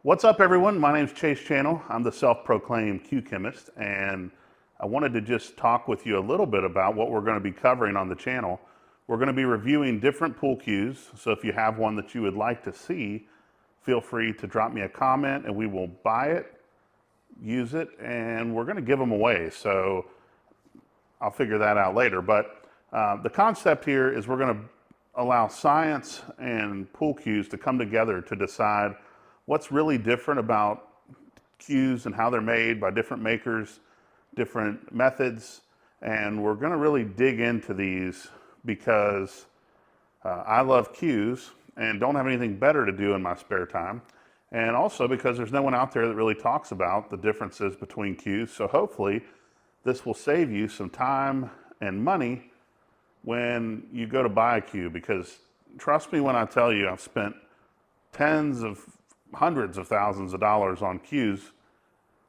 What's up, everyone? My name is Channell. I'm the self-proclaimed Q chemist, and I wanted to just talk with you a little bit about what we're going to be covering on the channel. We're going to be reviewing different pool cues, so if you have one that you would like to see, feel free to drop me a comment and we will buy it, use it, and we're going to give them away. So I'll figure that out later. But the concept here is we're going to allow science and pool cues to come together to decide what's really different about cues and how they're made by different makers, different methods. And we're going to really dig into these because I love cues and don't have anything better to do in my spare time. And also because there's no one out there that really talks about the differences between cues. So hopefully this will save you some time and money when you go to buy a cue, because trust me when I tell you I've spent hundreds of thousands of dollars on cues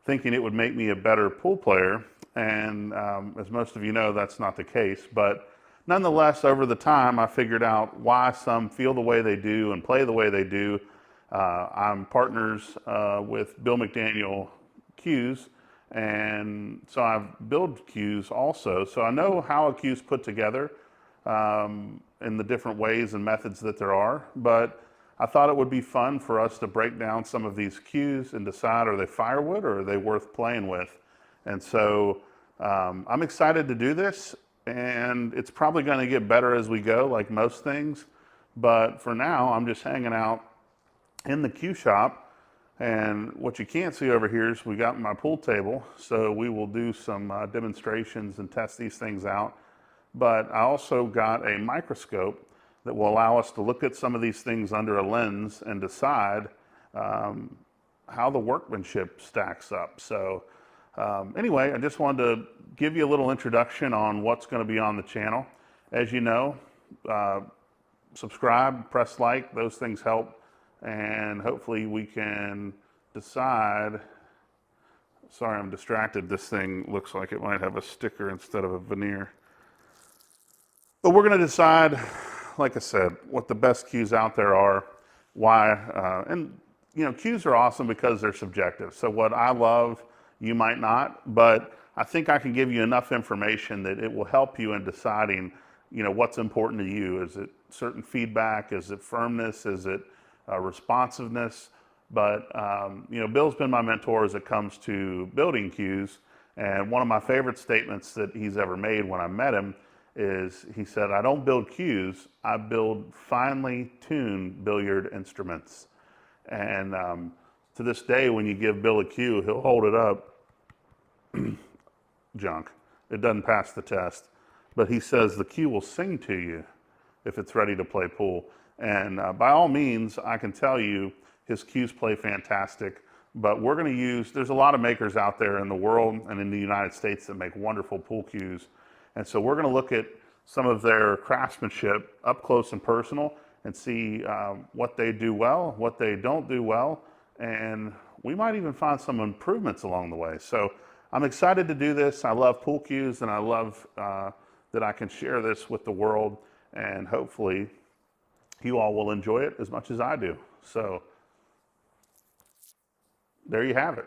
thinking it would make me a better pool player. And as most of you know, that's not the case. But nonetheless, over the time, I figured out why some feel the way they do and play the way they do. I'm partners with Bill McDaniel Cues, and so I've built cues also. So I know how a cue's put together in the different ways and methods that there are. But I thought it would be fun for us to break down some of these cues and decide, are they firewood or are they worth playing with? And so I'm excited to do this, and it's probably going to get better as we go, like most things. But for now, I'm just hanging out in the cue shop. And what you can't see over here is we got my pool table. So we will do some demonstrations and test these things out. But I also got a microscope that will allow us to look at some of these things under a lens and decide how the workmanship stacks up. So anyway, I just wanted to give you a little introduction on what's going to be on the channel. As you know, subscribe, press like, those things help. And hopefully we can decide. Sorry, I'm distracted. This thing looks like it might have a sticker instead of a veneer. But we're going to decide, like I said, what the best cues out there are, why, and you know, cues are awesome because they're subjective. So what I love, you might not, but I think I can give you enough information that it will help you in deciding, you know, what's important to you. Is it certain feedback? Is it firmness? Is it responsiveness? But you know, Bill's been my mentor as it comes to building cues, and one of my favorite statements that he's ever made when I met him is he said, "I don't build cues, I build finely tuned billiard instruments." And to this day, when you give Bill a cue, he'll hold it up, junk. It doesn't pass the test. But he says the cue will sing to you if it's ready to play pool. And by all means, I can tell you his cues play fantastic. But we're going to use, there's a lot of makers out there in the world and in the United States that make wonderful pool cues. And so we're going to look at some of their craftsmanship up close and personal and see what they do well, what they don't do well, and we might even find some improvements along the way. So I'm excited to do this. I love pool cues, and I love that I can share this with the world, and hopefully you all will enjoy it as much as I do. So there you have it.